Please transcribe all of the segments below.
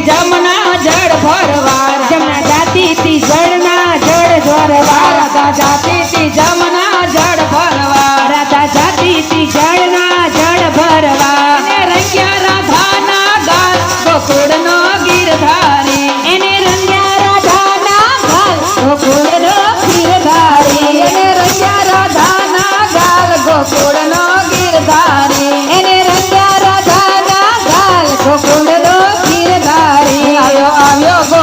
जमुना जड़ भरवार जमुना जाती थी जड़ना जड़ भरवार राधा जाती थी जमुना जड़ भरवार राधा जाती थी जड़ना जड़ भरवार ने रंग्या राधा ना गाल गोकुड़ नो गिरधारी एने रंग्या राधा ना गाल गोकुड़ नो गिरधारी एने रंग्या राधा ना गाल गोकुड़ नो गिरधारी एने रंग्या राधा ना गाल गोकुड़ नो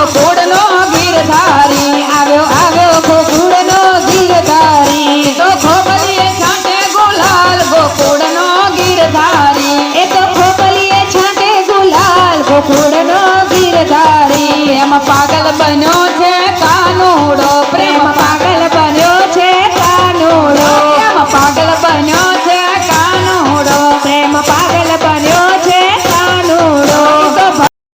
गोकुड़नो गिरधारी આવ્યો આવ્યો गोकुड़नो गिरधारी तो खोपलिए छाटे गुलाल गोकुड़नो गिरधारी ए तो खोपलिए छाटे गुलाल गोकुड़नो गिरधारी हम पागल बनो